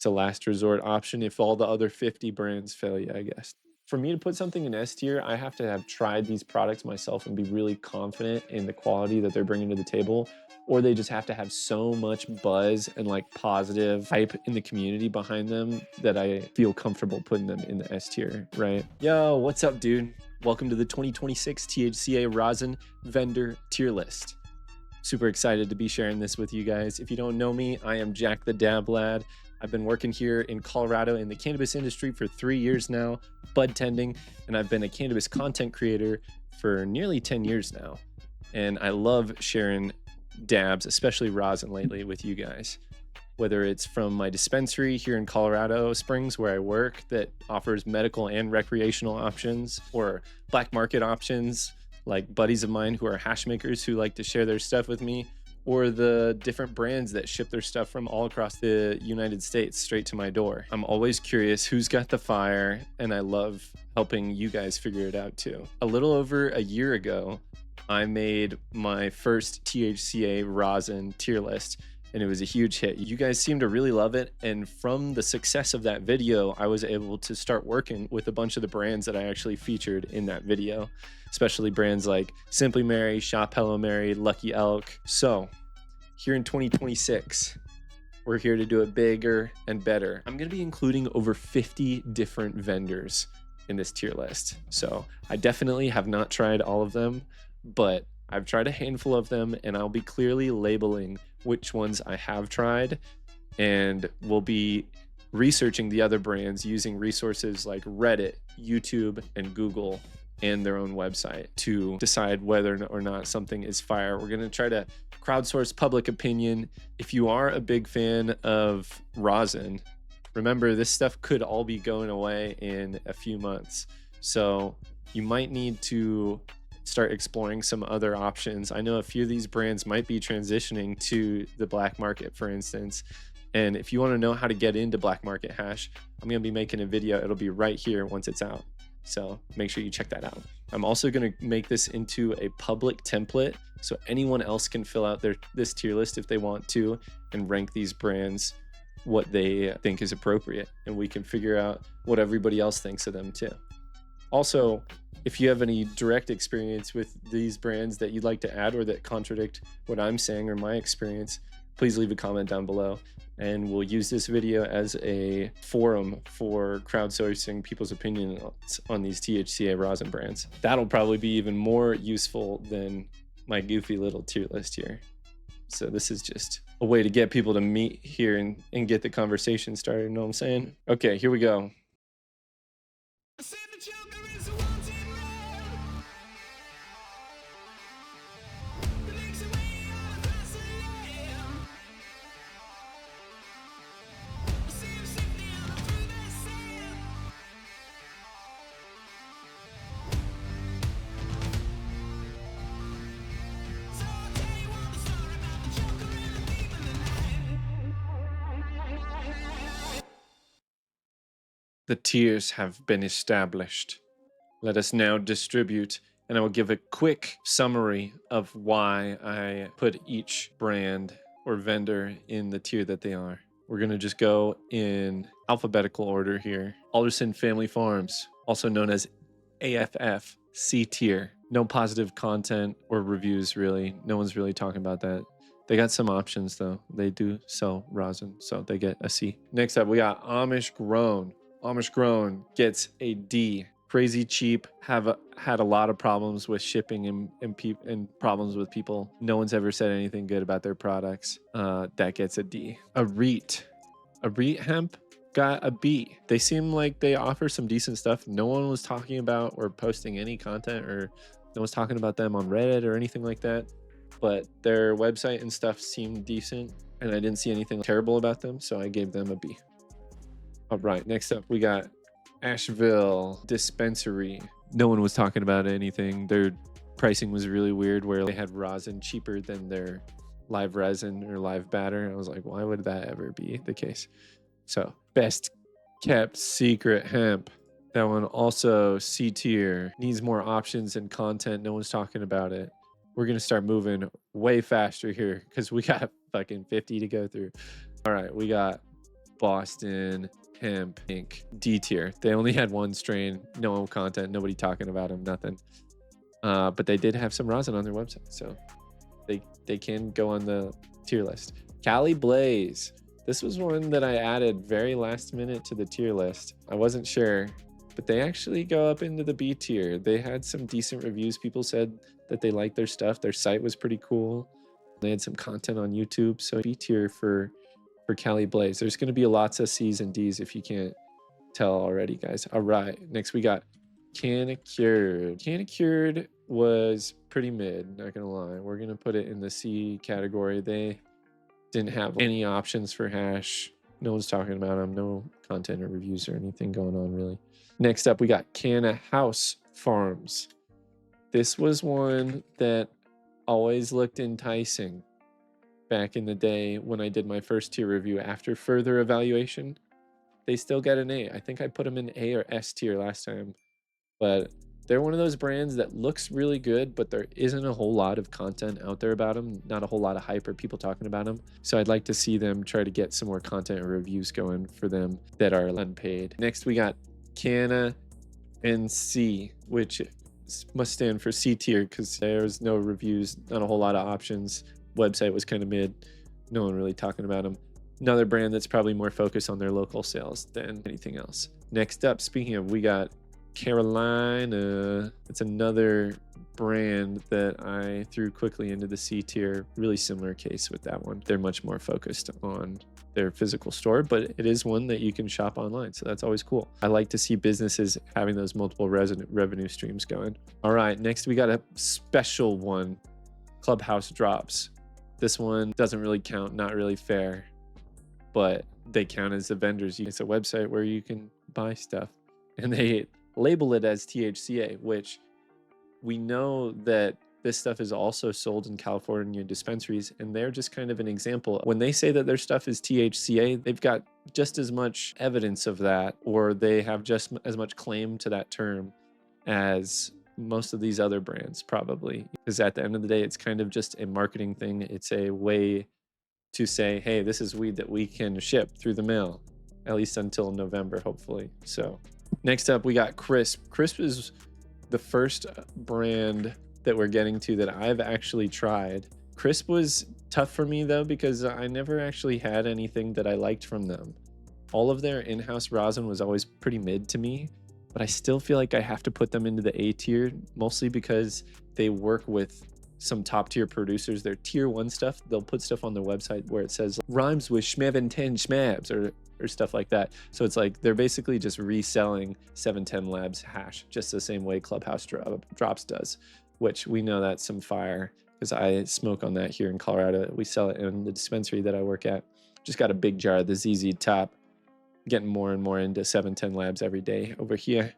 It's a last resort option if all the other 50 brands fail you, I guess. For me to put something in S tier, I have to have tried these products myself and be really confident in the quality that they're bringing to the table, or they just have to have so much buzz and like positive hype in the community behind them that I feel comfortable putting them in the S tier, right? Yo, what's up, dude? Welcome to the 2026 THCa Rosin vendor tier list. Super excited to be sharing this with you guys. If you don't know me, I am Jack the Dab Lad. I've been working here in Colorado in the cannabis industry for 3 years now, bud tending, and I've been a cannabis content creator for nearly 10 years now. And I love sharing dabs, especially rosin lately, with you guys. Whether it's from my dispensary here in Colorado Springs where I work that offers medical and recreational options, or black market options like buddies of mine who are hash makers who like to share their stuff with me, or the different brands that ship their stuff from all across the United States straight to my door. I'm always curious who's got the fire, and I love helping you guys figure it out too. A little over a year ago, I made my first THCa Rosin tier list, and it was a huge hit. You guys seem to really love it, and from the success of that video, I was able to start working with a bunch of the brands that I actually featured in that video, especially brands like Simply Mary, Shop Hello Mary, Lucky Elk. So here in 2026, we're here to do it bigger and better. I'm gonna be including over 50 different vendors in this tier list. So I definitely have not tried all of them, but I've tried a handful of them, and I'll be clearly labeling which ones I have tried, and we'll be researching the other brands using resources like Reddit, YouTube, and Google, and their own website to decide whether or not something is fire. We're gonna try to crowdsource public opinion. If you are a big fan of rosin, remember this stuff could all be going away in a few months. So you might need to start exploring some other options. I know a few of these brands might be transitioning to the black market, for instance. And if you want to know how to get into black market hash, I'm going to be making a video. It'll be right here once it's out. So make sure you check that out. I'm also going to make this into a public template so anyone else can fill out this tier list if they want to, and rank these brands what they think is appropriate. And we can figure out what everybody else thinks of them too. Also, if you have any direct experience with these brands that you'd like to add or that contradict what I'm saying or my experience, please leave a comment down below, and we'll use this video as a forum for crowdsourcing people's opinions on these THCa rosin brands. That'll probably be even more useful than my goofy little tier list here. So this is just a way to get people to meet here and get the conversation started, you know what I'm saying? Okay, here we go. The tiers have been established. Let us now distribute, and I will give a quick summary of why I put each brand or vendor in the tier that they are. We're gonna just go in alphabetical order here. Alderson Family Farms, also known as AFF, C tier. No positive content or reviews really. No one's really talking about that. They got some options though. They do sell rosin, so they get a C. Next up, we got Amish Grown. Amish Grown gets a D. Crazy cheap, have had a lot of problems with shipping and problems with people. No one's ever said anything good about their products. That gets a D. Arete Hemp got a B. They seem like they offer some decent stuff. No one was talking about or posting any content, or no one's talking about them on Reddit or anything like that. But their website and stuff seemed decent, and I didn't see anything terrible about them, so I gave them a B. All right, next up, we got Asheville Dispensary. No one was talking about anything. Their pricing was really weird, where they had rosin cheaper than their live resin or live batter. I was like, why would that ever be the case? So, best kept secret hemp. That one also C tier. Needs more options and content. No one's talking about it. We're going to start moving way faster here because we got fucking 50 to go through. All right, we got Boston Hemp Inc. D tier. They only had one strain, no content, nobody talking about them, nothing. But they did have some rosin on their website, so they can go on the tier list. Cali Blaise. This was one that I added very last minute to the tier list. I wasn't sure, but they actually go up into the B tier. They had some decent reviews. People said that they liked their stuff. Their site was pretty cool. They had some content on YouTube. So B tier for Cali Blaise. There's going to be lots of C's and D's if you can't tell already, guys. All right, next we got Canna Cured. Canna Cured was pretty mid, not gonna lie. We're gonna put it in the C category. They didn't have any options for hash. No one's talking about them. No content or reviews or anything going on really. Next up, we got Canna Haus Farms. This was one that always looked enticing back in the day when I did my first tier review. After further evaluation, they still get an A. I think I put them in A or S tier last time, but they're one of those brands that looks really good, but there isn't a whole lot of content out there about them, not a whole lot of hype or people talking about them. So I'd like to see them try to get some more content or reviews going for them that are unpaid. Next, we got Canna NC, which must stand for C tier because there's no reviews, not a whole lot of options. Website was kind of mid, no one really talking about them. Another brand that's probably more focused on their local sales than anything else. Next up, speaking of, we got Carolina. It's another brand that I threw quickly into the C tier. Really similar case with that one. They're much more focused on their physical store, but it is one that you can shop online, so that's always cool. I like to see businesses having those multiple revenue streams going. All right, next we got a special one, ClubHouse Drops. This one doesn't really count, not really fair, but they count as the vendors. It's a website where you can buy stuff, and they label it as THCa, which we know that this stuff is also sold in California dispensaries, and they're just kind of an example. When they say that their stuff is THCa, they've got just as much evidence of that, or they have just as much claim to that term as most of these other brands probably. Because at the end of the day, it's kind of just a marketing thing. It's a way to say, hey, this is weed that we can ship through the mail, at least until November, hopefully. So next up, we got Crysp. Crysp is the first brand that we're getting to that I've actually tried. Crysp was tough for me though, because I never actually had anything that I liked from them. All of their in-house rosin was always pretty mid to me, but I still feel like I have to put them into the A tier, mostly because they work with some top tier producers. Their tier 1 stuff, they'll put stuff on their website where it says rhymes with Schmevin 10 Schmabs or stuff like that. So it's like they're basically just reselling 710 Labs hash, just the same way ClubHouse Drops does, which we know that's some fire because I smoke on that here in Colorado. We sell it in the dispensary that I work at. Just got a big jar of the ZZ Top, getting more and more into 710 Labs every day over here.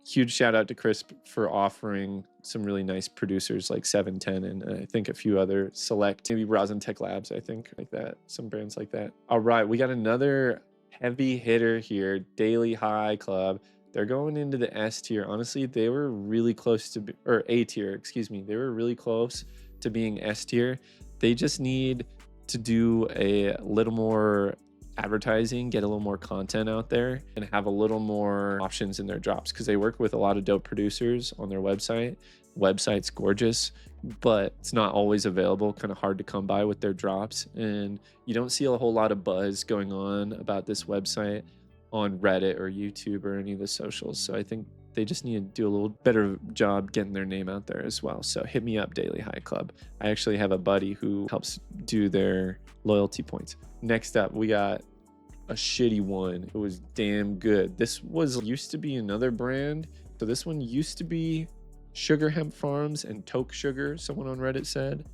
Huge shout out to Crysp for offering some really nice producers like 710 and I think a few other select, maybe Rosin Tech Labs, I think, like that, some brands like that. All right, we got another heavy hitter here, Daily High Club. They're going into the S tier. Honestly, they were really close to, or A tier, excuse me. They were really close to being S tier. They just need to do a little more advertising, get a little more content out there, and have a little more options in their drops, because they work with a lot of dope producers on their website. Website's gorgeous, but it's not always available, kind of hard to come by with their drops, and you don't see a whole lot of buzz going on about this website on Reddit or YouTube or any of the socials. So I think they just need to do a little better job getting their name out there as well. So hit me up, Daily High Club. I actually have a buddy who helps do their loyalty points. Next up, we got a shitty one. It was damn good. This used to be another brand. So this one used to be Sugar Hemp Farms and Toke Sugar, someone on Reddit said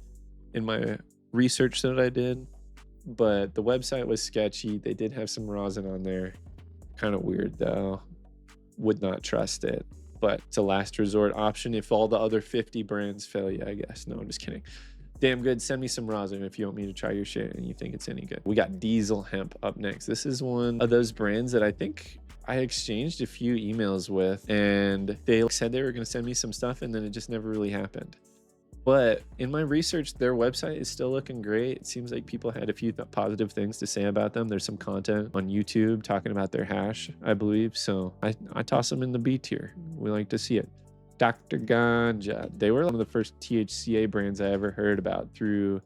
in my research that I did. But the website was sketchy. They did have some rosin on there. Kind of weird though. Would not trust it. But it's a last resort option if all the other 50 brands fail you, I guess. No, I'm just kidding. Damn good. Send me some rosin if you want me to try your shit and you think it's any good. We got Diesel Hemp up next. This is one of those brands that I think I exchanged a few emails with, and they said they were going to send me some stuff, and then it just never really happened. But in my research, their website is still looking great. It seems like people had a few positive things to say about them. There's some content on YouTube talking about their hash, I believe. So I toss them in the B tier. We like to see it. Dr. Ganja. They were one of the first THCA brands I ever heard about through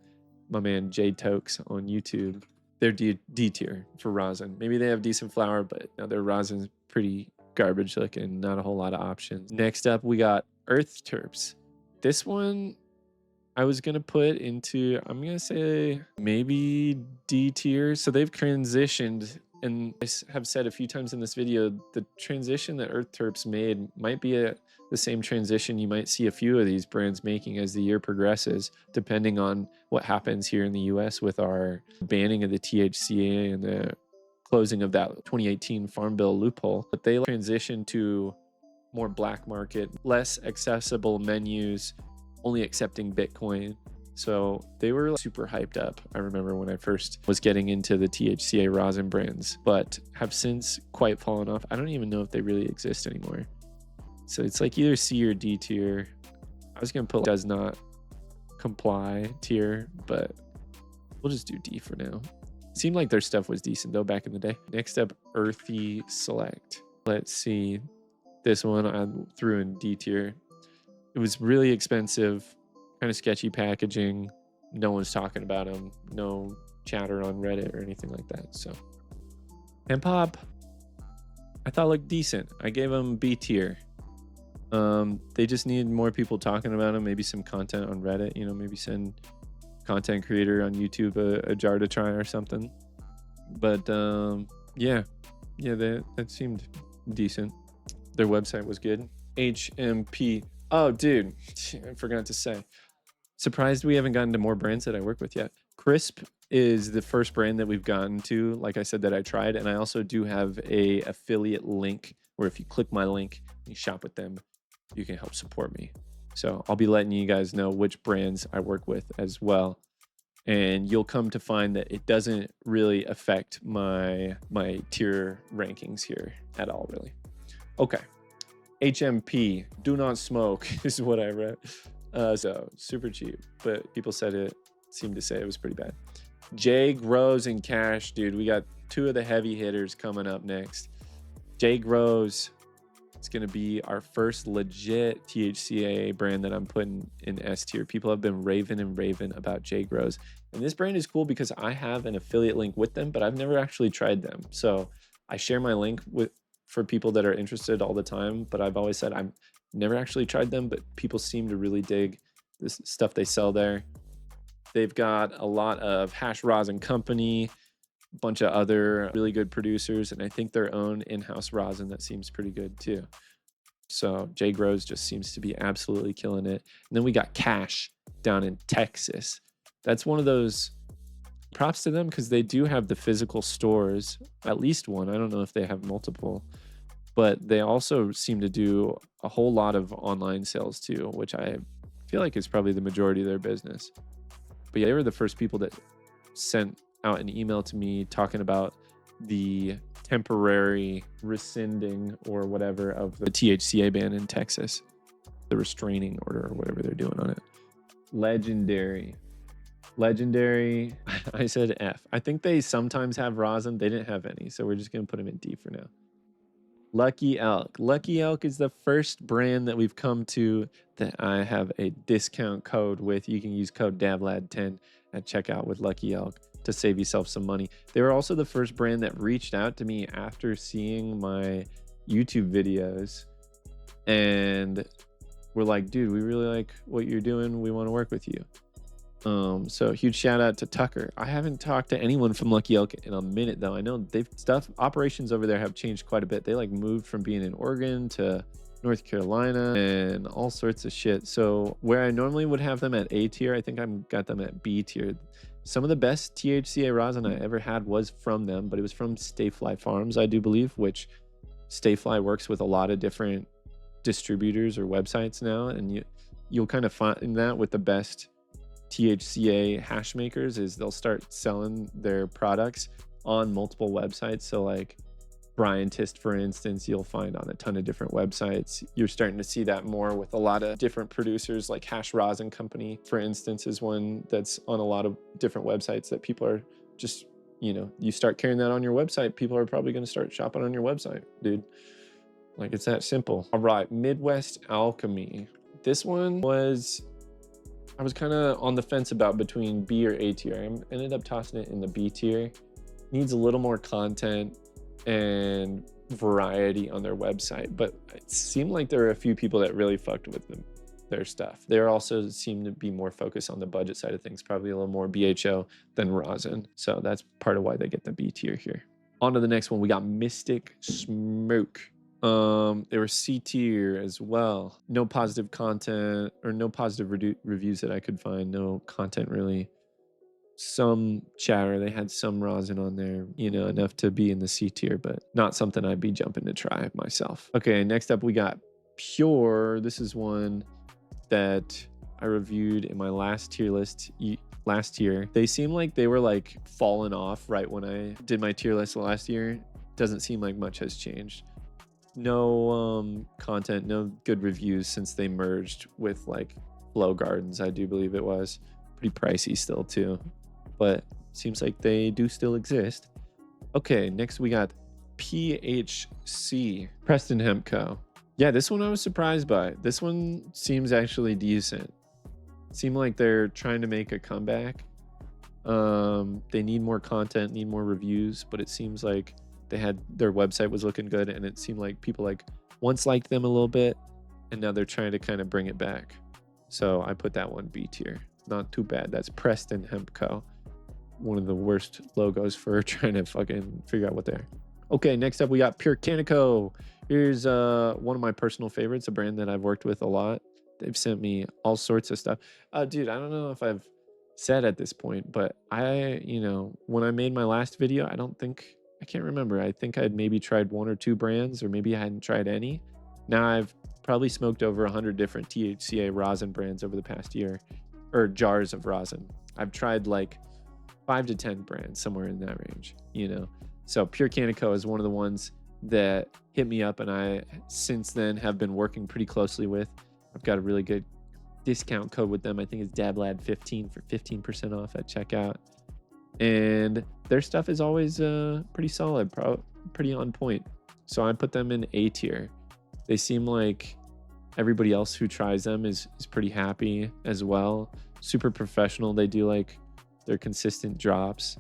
my man Jay Tokes on YouTube. They're D tier for rosin. Maybe they have decent flower, but now their rosin's pretty garbage looking. Not a whole lot of options. Next up, we got Earth Terps. This one I was going to put into, I'm going to say maybe D tier. So they've transitioned, and I have said a few times in this video, the transition that Earth Terps made might be the same transition you might see a few of these brands making as the year progresses, depending on what happens here in the US with our banning of the THCA and the closing of that 2018 Farm Bill loophole. But they transition to more black market, less accessible menus, only accepting Bitcoin. So they were super hyped up. I remember when I first was getting into the THCA rosin brands, but have since quite fallen off. I don't even know if they really exist anymore. So it's like either C or D tier. I was gonna put does not comply tier, but we'll just do D for now. Seemed like their stuff was decent though back in the day. Next up, Earthy Select. Let's see. This one I threw in D tier. It was really expensive, kind of sketchy packaging. No one's talking about them. No chatter on Reddit or anything like that. So Hemp Hop, I thought looked decent. I gave them B tier. They just need more people talking about them. Maybe some content on Reddit. You know, maybe send content creator on YouTube a jar to try or something. But yeah, that seemed decent. Their website was good. Hmp. Oh, dude, I forgot to say. Surprised we haven't gotten to more brands that I work with yet. Crysp is the first brand that we've gotten to, like I said, that I tried. And I also do have a affiliate link where if you click my link and you shop with them, you can help support me. So I'll be letting you guys know which brands I work with as well. And you'll come to find that it doesn't really affect my tier rankings here at all, really. Okay. Hmp, do not smoke is what I read. So super cheap, but people seemed to say it was pretty bad. J Grows and Kache, dude, we got two of the heavy hitters coming up next. J Grows, it's gonna be our first legit THCA brand that I'm putting in S tier. People have been raving about J Grows, and this brand is cool because I have an affiliate link with them, but I've never actually tried them. So I share my link for people that are interested all the time, but I've always said I've never actually tried them, but people seem to really dig this stuff they sell there. They've got a lot of hash rosin company, a bunch of other really good producers, and I think their own in-house rosin that seems pretty good too. So J Grows just seems to be absolutely killing it. And then we got Kache down in Texas. That's one of those, props to them because they do have the physical stores, at least one. I don't know if they have multiple, but they also seem to do a whole lot of online sales too, which I feel like is probably the majority of their business. But yeah, they were the first people that sent out an email to me talking about the temporary rescinding or whatever of the THCA ban in Texas, the restraining order or whatever they're doing on it. Legendary, I said F. I think they sometimes have rosin. They didn't have any, so we're just gonna put them in D for now. Lucky Elk. Lucky Elk is the first brand that we've come to that I have a discount code with. You can use code DAVLAD10 at checkout with Lucky Elk to save yourself some money. They were also the first brand that reached out to me after seeing my YouTube videos and were like, dude, we really like what you're doing. We want to work with you. So huge shout out to Tucker. I haven't talked to anyone from Lucky Elk in a minute though. I know operations over there have changed quite a bit. They like moved from being in Oregon to North Carolina and all sorts of shit. So where I normally would have them at A tier, I think I've got them at B tier. Some of the best THCA rosin I ever had was from them, but it was from Stayfly Farms, I do believe, which Stayfly works with a lot of different distributors or websites now. And you'll kind of find that with the best THCA hash makers is they'll start selling their products on multiple websites. So like Briantist, for instance, you'll find on a ton of different websites. You're starting to see that more with a lot of different producers, like Hash Rosin Company, for instance, is one that's on a lot of different websites that people are just, you know, you start carrying that on your website, people are probably going to start shopping on your website, dude. Like, it's that simple. All right, Midwest Alchemy. This one was, I was kind of on the fence about between B or A tier. I ended up tossing it in the B tier. Needs a little more content and variety on their website, but it seemed like there were a few people that really fucked with their stuff. They also seem to be more focused on the budget side of things, probably a little more BHO than rosin. So that's part of why they get the B tier here. On to the next one, we got Mystic Smoke. They were C tier as well. No positive content or no positive reviews that I could find. No content really. Some chatter, they had some rosin on there, you know, enough to be in the C tier, but not something I'd be jumping to try myself. Okay, next up we got Piur. This is one that I reviewed in my last tier list last year. They seem like they were like falling off right when I did my tier list last year. Doesn't seem like much has changed. No content, no good reviews since they merged with like Flow Gardens, I do believe it was. Pretty pricey still too, but seems like they do still exist. Okay, next we got PHC, Preston Hemp Co. Yeah, this one I was surprised by. This one seems actually decent. Seem like they're trying to make a comeback. They need more content, need more reviews, but it seems like they had their website was looking good, and it seemed like people like once liked them a little bit, and now they're trying to kind of bring it back. So I put that one B tier. Not too bad. That's Preston Hemp Co. One of the worst logos for trying to fucking figure out what they're. Okay, next up we got Pure Canna Co. Here's one of my personal favorites, a brand that I've worked with a lot. They've sent me all sorts of stuff. Dude, I don't know if I've said at this point, but you know, when I made my last video, I can't remember. I think I'd maybe tried 1 or 2 brands, or maybe I hadn't tried any. Now I've probably smoked over 100 different THCa rosin brands over the past year, or jars of rosin. I've tried like 5 to 10 brands, somewhere in that range, you know? So Pure Canna Co is one of the ones that hit me up, and I since then have been working pretty closely with. I've got a really good discount code with them. I think it's DABLAD15 for 15% off at checkout. And their stuff is always pretty solid, pretty on point. So I put them in A tier. They seem like everybody else who tries them is pretty happy as well. Super professional. They do like their consistent drops.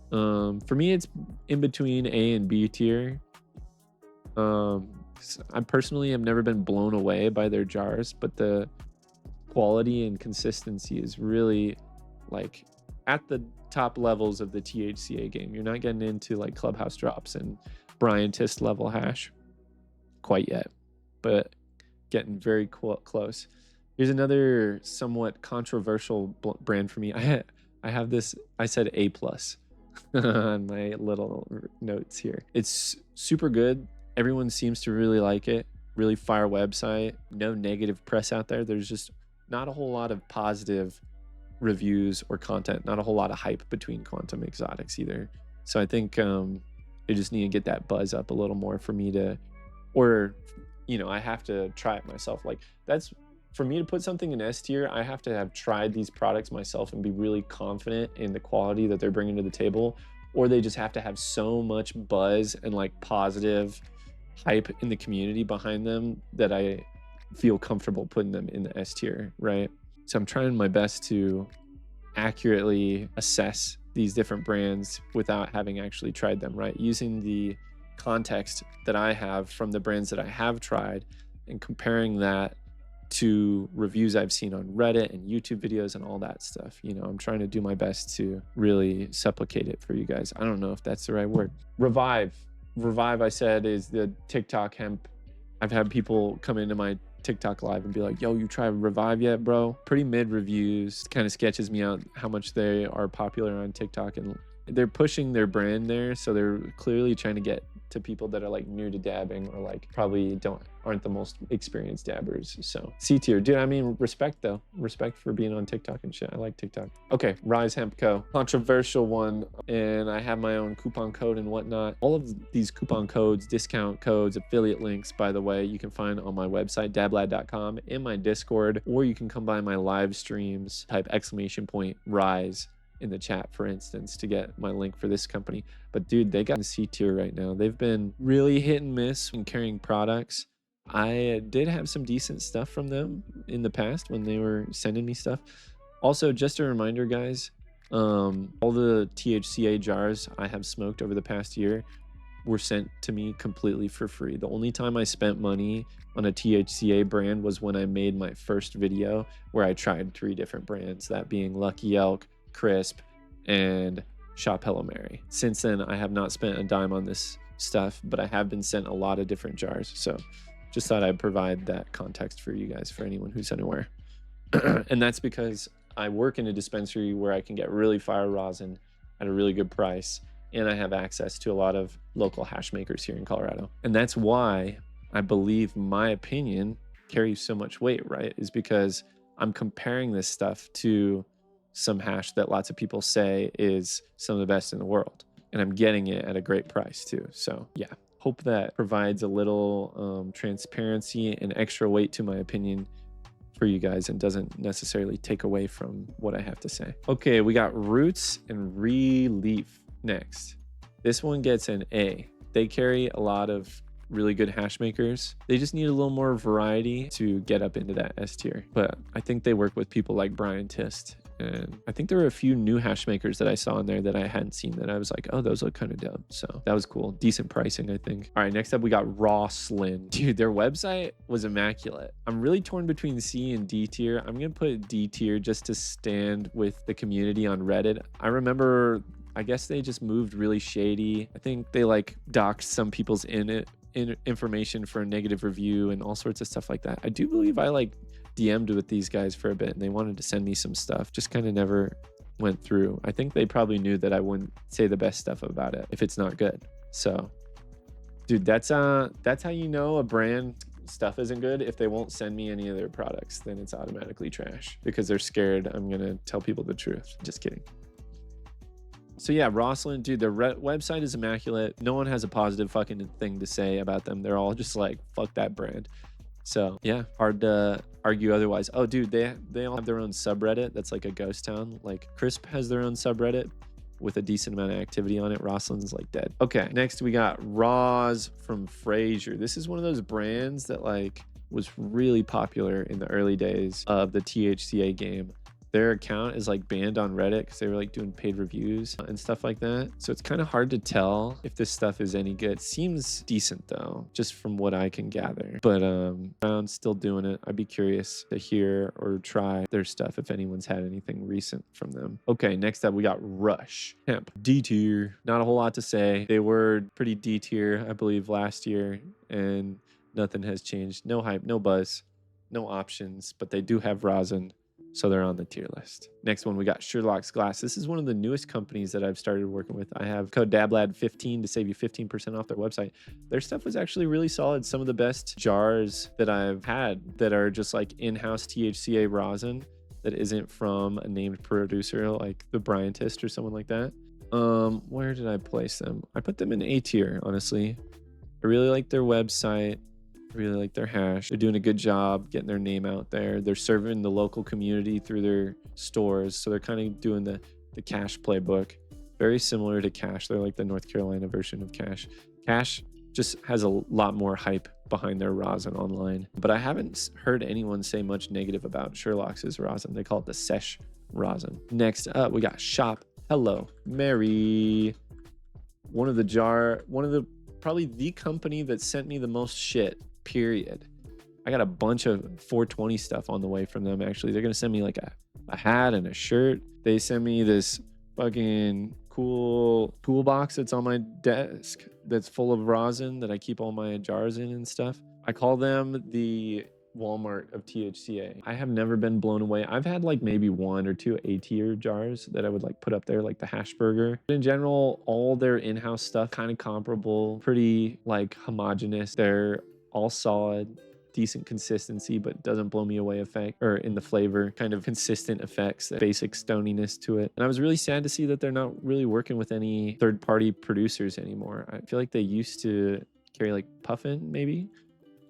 For me, it's in between A and B tier. I personally have never been blown away by their jars, but the quality and consistency is really like at the top levels of the THCA game. You're not getting into like ClubHouse Drops and Briantist level hash quite yet, but getting very close. Here's another somewhat controversial brand for me. I have this, I said A+ on my little notes here. It's super good. Everyone seems to really like it. Really fire website. No negative press out there. There's just not a whole lot of positive reviews or content. Not a whole lot of hype between quantum exotics either. So I think I just need to get that buzz up a little more for me to, or you know, I have to try it myself. Like that's, for me to put something in S tier, I have to have tried these products myself and be really confident in the quality that they're bringing to the table, or they just have to have so much buzz and like positive hype in the community behind them that I feel comfortable putting them in the S tier, right? So I'm trying my best to accurately assess these different brands without having actually tried them, right? Using the context that I have from the brands that I have tried and comparing that to reviews I've seen on Reddit and YouTube videos and all that stuff. You know, I'm trying to do my best to really supplicate it for you guys. I don't know if that's the right word. Revive, I said, is the TikTok hemp. I've had people come into my TikTok live and be like, yo, you tried Revive yet, bro? Pretty mid reviews. Kind of sketches me out how much they are popular on TikTok and they're pushing their brand there, so they're clearly trying to get to people that are like new to dabbing or like probably aren't the most experienced dabbers. So C tier, dude. I mean, respect though, respect for being on TikTok and shit. I like TikTok. Okay, Rise Hemp Co, controversial one, and I have my own coupon code and whatnot. All of these coupon codes, discount codes, affiliate links, by the way, you can find on my website dablad.com, in my Discord, or you can come by my live streams. Type !Rise in the chat, for instance, to get my link for this company. But dude, they got C tier right now. They've been really hit and miss when carrying products. I did have some decent stuff from them in the past when they were sending me stuff. Also, just a reminder, guys, all the THCa jars I have smoked over the past year were sent to me completely for free. The only time I spent money on a THCa brand was when I made my first video where I tried 3 different brands, that being Lucky Elk, Crysp, and Shop Hello Mary. Since then, I have not spent a dime on this stuff, but I have been sent a lot of different jars. So just thought I'd provide that context for you guys, for anyone who's unaware. And that's because I work in a dispensary where I can get really fire rosin at a really good price, and I have access to a lot of local hash makers here in Colorado. And that's why I believe my opinion carries so much weight, right? Is because I'm comparing this stuff to some hash that lots of people say is some of the best in the world, and I'm getting it at a great price too. So yeah, hope that provides a little transparency and extra weight to my opinion for you guys and doesn't necessarily take away from what I have to say. Okay, we got Roots and Releaf next. This one gets an A. They carry a lot of really good hash makers. They just need a little more variety to get up into that S tier, but I think they work with people like Brian Tist. And I think there were a few new hash makers that I saw in there that I hadn't seen that I was like, oh, those look kind of dope. So that was cool. Decent pricing, I think. All right, next up we got Rosslyn. Dude, their website was immaculate. I'm really torn between C and D tier. I'm gonna put D tier just to stand with the community on Reddit. I remember, I guess they just moved really shady. I think they like doxed some people's information for a negative review and all sorts of stuff like that. I do believe I like DM'd with these guys for a bit and they wanted to send me some stuff, just kind of never went through. I think they probably knew that I wouldn't say the best stuff about it if it's not good. So dude, that's how you know a brand stuff isn't good. If they won't send me any of their products, then it's automatically trash because they're scared I'm gonna tell people the truth. Just kidding. So yeah, Rosslyn, dude, their website is immaculate. No one has a positive fucking thing to say about them. They're all just like, fuck that brand. So yeah, hard to argue otherwise. Oh, dude, they all have their own subreddit. That's like a ghost town. Like Crysp has their own subreddit with a decent amount of activity on it. Rosslyn's like dead. Okay, next we got Roz from Fraser. This is one of those brands that like was really popular in the early days of the THCA game. Their account is like banned on Reddit because they were like doing paid reviews and stuff like that. So it's kind of hard to tell if this stuff is any good. Seems decent though, just from what I can gather. But Brown's still doing it. I'd be curious to hear or try their stuff if anyone's had anything recent from them. Okay, next up we got Rush Hemp. D tier. Not a whole lot to say. They were pretty D tier, I believe, last year, and nothing has changed. No hype, no buzz, no options, but they do have rosin. So they're on the tier list. Next one, we got Sherlock's Glass. This is one of the newest companies that I've started working with. I have code DABLAD15 to save you 15% off their website. Their stuff was actually really solid. Some of the best jars that I've had that are just like in-house THCa rosin that isn't from a named producer like the Brian Tist or someone like that. Where did I place them? I put them in A tier, honestly. I really like their website. Really like their hash. They're doing a good job getting their name out there. They're serving the local community through their stores. So they're kind of doing the Kache playbook. Very similar to Kache. They're like the North Carolina version of Kache. Kache just has a lot more hype behind their rosin online. But I haven't heard anyone say much negative about Sherlock's rosin. They call it the Sesh rosin. Next up, we got Shop Hello Mary. Probably the company that sent me the most shit. Period. I got a bunch of 420 stuff on the way from them. Actually, they're gonna send me like a hat and a shirt. They sent me this fucking cool toolbox that's on my desk that's full of rosin that I keep all my jars in and stuff. I call them the Walmart of THCA. I have never been blown away. I've had like maybe 1 or 2 A-tier jars that I would like put up there, like the hash burger. But in general, all their in-house stuff kind of comparable, pretty like homogenous. They're all solid, decent consistency, but doesn't blow me away effect, or in the flavor, kind of consistent effects, that basic stoniness to it. And I was really sad to see that they're not really working with any third-party producers anymore. I feel like they used to carry like Puffin maybe,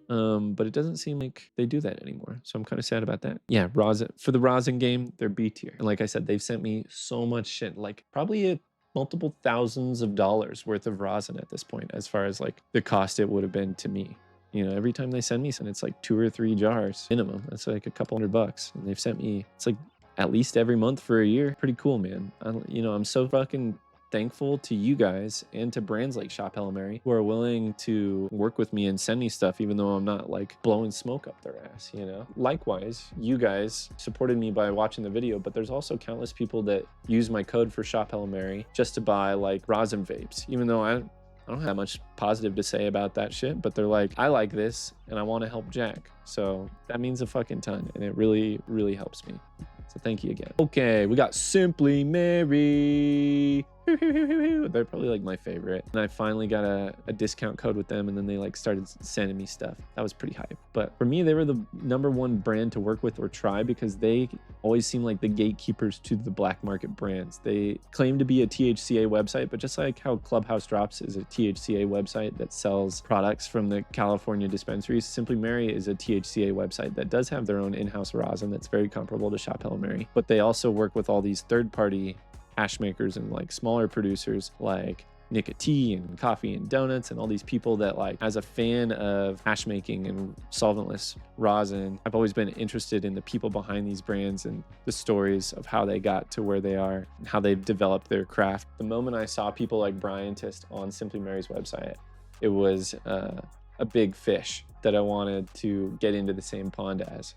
but it doesn't seem like they do that anymore. So I'm kind of sad about that. Yeah, rosin. For the rosin game, they're B tier. And like I said, they've sent me so much shit, like probably multiple thousands of dollars worth of rosin at this point, as far as like the cost it would have been to me. You know, every time they send me something, it's like 2 or 3 jars minimum. That's like a couple $100. And they've sent me, it's like at least every month for a year. Pretty cool, man. You know, I'm so fucking thankful to you guys and to brands like Shop Mary who are willing to work with me and send me stuff, even though I'm not like blowing smoke up their ass, you know? Likewise, you guys supported me by watching the video, but there's also countless people that use my code for Shop Mary just to buy like rosin vapes, even though I don't have much positive to say about that shit, but they're like, I like this and I want to help Jack. So that means a fucking ton, and it really, really helps me. So thank you again. Okay, we got Simply Mary. They're probably like my favorite. And I finally got a discount code with them, and then they like started sending me stuff. That was pretty hype. But for me, they were the #1 brand to work with or try, because they always seem like the gatekeepers to the black market brands. They claim to be a THCA website, but just like how ClubHouse Drops is a THCA website that sells products from the California dispensaries, Simply Mary is a THCA website that does have their own in-house rosin that's very comparable to Shop Mary. But they also work with all these third-party hash makers and like smaller producers like Nicotine and Coffee and Donuts and all these people that, like, as a fan of hash making and solventless rosin, I've always been interested in the people behind these brands and the stories of how they got to where they are and how they've developed their craft. The moment I saw people like Brian Tist on Simply Mary's website, it was a big fish that I wanted to get into the same pond as.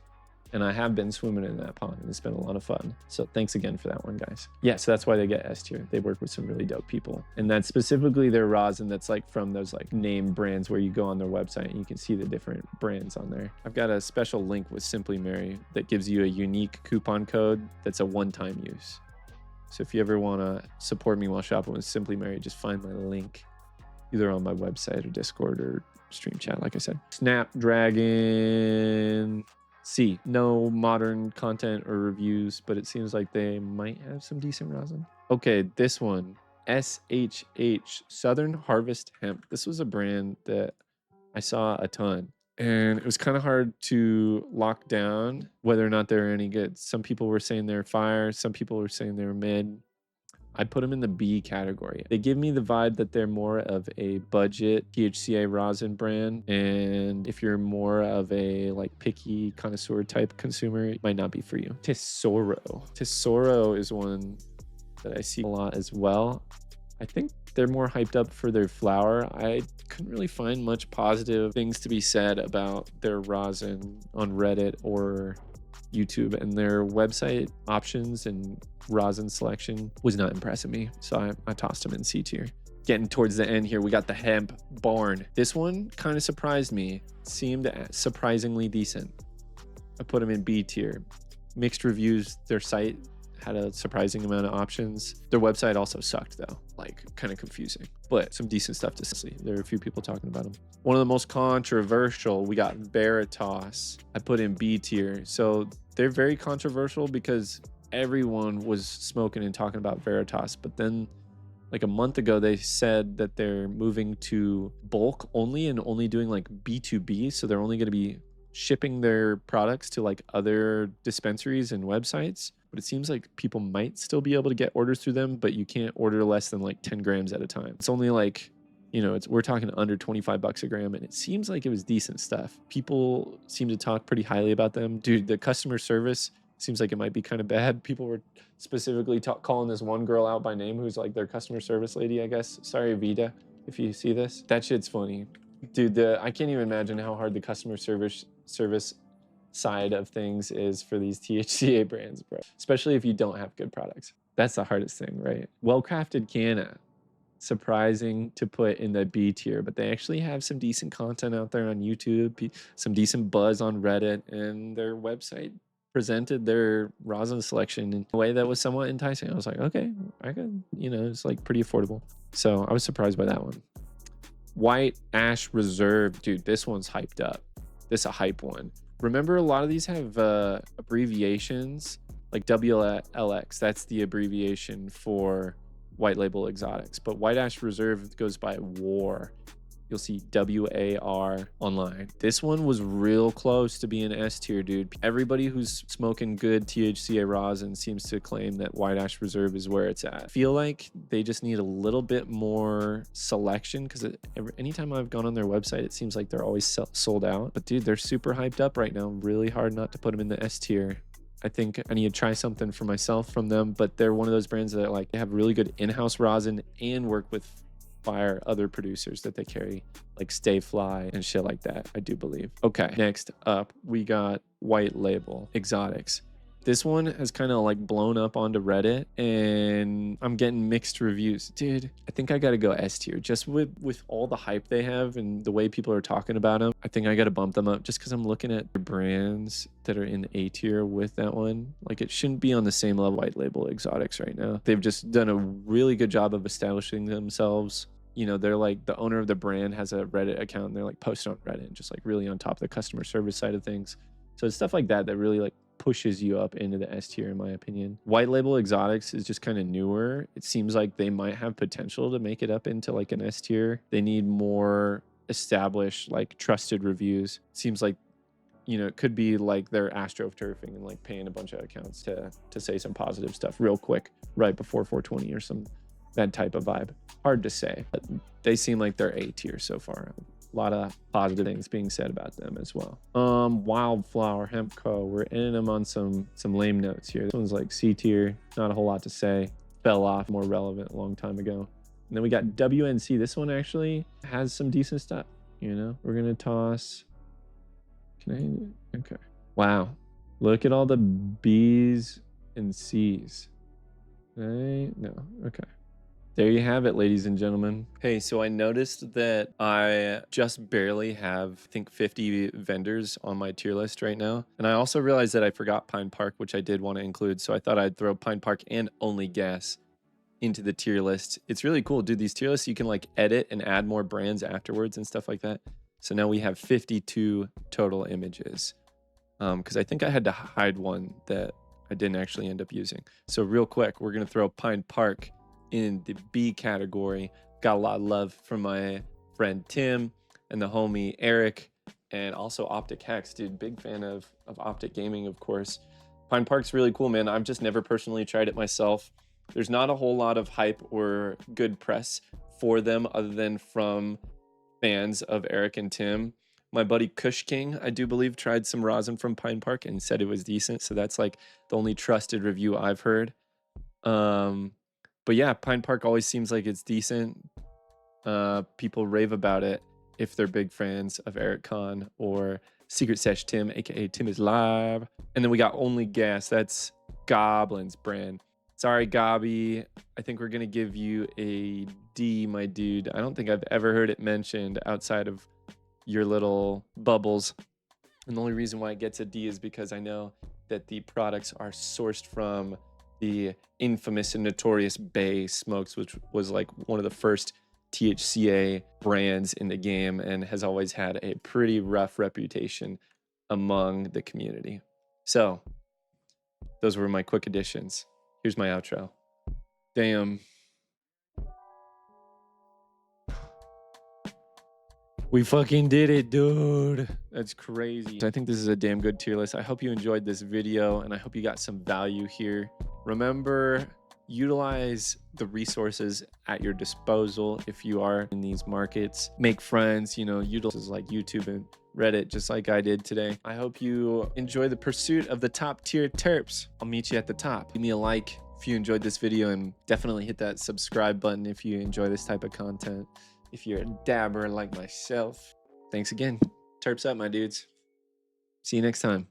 And I have been swimming in that pond, and it's been a lot of fun. So thanks again for that one, guys. Yeah, so that's why they get S tier. They work with some really dope people. And that's specifically their rosin that's like from those like name brands where you go on their website and you can see the different brands on there. I've got a special link with Simply Mary that gives you a unique coupon code that's a one-time use. So if you ever want to support me while shopping with Simply Mary, just find my link either on my website or Discord or stream chat, like I said. SnapDragon C. No modern content or reviews, but it seems like they might have some decent rosin. Okay, this one, SHH, Southern Harvest Hemp. This was a brand that I saw a ton, and it was kind of hard to lock down whether or not they're any good. Some people were saying they're fire, some people were saying they're mid. I put them in the B category. They give me the vibe that they're more of a budget THCA rosin brand. And if you're more of a like picky connoisseur type consumer, it might not be for you. Tesoro is one that I see a lot as well. I think they're more hyped up for their flower. I couldn't really find much positive things to be said about their rosin on Reddit or YouTube, and their website options and rosin selection was not impressing me, so I tossed them in C tier. Getting towards the end here, we got the Hemp Barn. This one kind of surprised me. Seemed surprisingly decent. I put them in B tier. Mixed reviews. Their site had a surprising amount of options. Their website also sucked though, like kind of confusing, but some decent stuff to see. There are a few people talking about them. One of the most controversial, we got Veritas. I put in B tier. So they're very controversial because everyone was smoking and talking about Veritas, but then like a month ago, they said that they're moving to bulk only and only doing like B2B. So they're only going to be shipping their products to like other dispensaries and websites. But it seems like people might still be able to get orders through them, but you can't order less than like 10 grams at a time. It's only like, you know, we're talking under 25 bucks a gram, and it seems like it was decent stuff. People seem to talk pretty highly about them. Dude, the customer service seems like it might be kind of bad. People were specifically calling this one girl out by name who's like their customer service lady, I guess. Sorry, Vita, if you see this. That shit's funny. Dude, I can't even imagine how hard the customer service side of things is for these THCA brands, bro. Especially if you don't have good products. That's the hardest thing, right? Well-crafted Canna. surprising to put in the B tier, but they actually have some decent content out there on YouTube, some decent buzz on Reddit, and their website presented their rosin selection in a way that was somewhat enticing. I was like, okay, I could, it's like pretty affordable. So I was surprised by that one. White Ash Reserve, dude, this one's hyped up. This is a hype one. Remember, a lot of these have abbreviations, like WLX. That's the abbreviation for white label exotics, but White Ash Reserve goes by WAR. You'll see WAR online. This one was real close to being S tier, dude. Everybody who's smoking good THCa rosin seems to claim that White Ash Reserve is where it's at. I feel like they just need a little bit more selection, because anytime I've gone on their website, it seems like they're always sold out. But dude, they're super hyped up right now. Really hard not to put them in the S tier. I think I need to try something for myself from them, but they're one of those brands that like, they have really good in-house rosin and work with fire other producers that they carry, like Stay Fly and shit like that, I do believe. Okay, next up, we got White Label Exotics. This one has kind of like blown up onto Reddit, and I'm getting mixed reviews. Dude, I think I gotta go S tier. Just with all the hype they have and the way people are talking about them, I think I gotta bump them up, just because I'm looking at the brands that are in A tier with that one. Like, it shouldn't be on the same level White Label Exotics right now. They've just done a really good job of establishing themselves. They're like, the owner of the brand has a Reddit account, and they're like posting on Reddit and just like really on top of the customer service side of things. So it's stuff like that that really like pushes you up into the S tier, in my opinion. White Label Exotics is just kind of newer. It seems like they might have potential to make it up into like an S tier. They need more established, like trusted reviews. It seems like, it could be like they're astroturfing and like paying a bunch of accounts to say some positive stuff real quick right before 420 or some that type of vibe. Hard to say, but they seem like they're A tier so far. A lot of positive things being said about them as well. Wildflower Hemp Co. We're ending them on some lame notes here. This one's like C tier, not a whole lot to say. Fell off, more relevant a long time ago. And then we got WNC. This one actually has some decent stuff. We're gonna toss. Okay. Wow. Look at all the B's and C's. No. Okay. There you have it, ladies and gentlemen. Hey, so I noticed that I just barely have, I think, 50 vendors on my tier list right now. And I also realized that I forgot Pine Park, which I did want to include. So I thought I'd throw Pine Park and Only Gas into the tier list. It's really cool, dude. These tier lists, you can like edit and add more brands afterwards and stuff like that. So now we have 52 total images. Because I think I had to hide one that I didn't actually end up using. So real quick, we're going to throw Pine Park in the B category. Got a lot of love from my friend Tim and the homie Eric, and also Optic Hex, dude. Big fan of Optic Gaming, of course. Pine Park's really cool, man. I've just never personally tried it myself. There's not a whole lot of hype or good press for them other than from fans of Eric and Tim. My buddy Kush King, I do believe, tried some rosin from Pine Park and said it was decent. So that's like the only trusted review I've heard. But yeah, Pine Park always seems like it's decent. People rave about it if they're big fans of Eric Khan or Secret Sesh Tim, aka Tim is Live. And then we got Only Gas. That's Goblin's brand. Sorry, Gobby. I think we're gonna give you a D, my dude. I don't think I've ever heard it mentioned outside of your little bubbles. And the only reason why it gets a D is because I know that the products are sourced from the infamous and notorious Bay Smokes, which was like one of the first THCA brands in the game and has always had a pretty rough reputation among the community. So those were my quick additions. Here's my outro. Damn. We fucking did it, dude. That's crazy. I think this is a damn good tier list. I hope you enjoyed this video and I hope you got some value here. Remember, utilize the resources at your disposal if you are in these markets. Make friends, utilize like YouTube and Reddit, just like I did today. I hope you enjoy the pursuit of the top tier terps. I'll meet you at the top. Give me a like if you enjoyed this video, and definitely hit that subscribe button if you enjoy this type of content. If you're a dabber like myself. Thanks again. Terps up, my dudes. See you next time.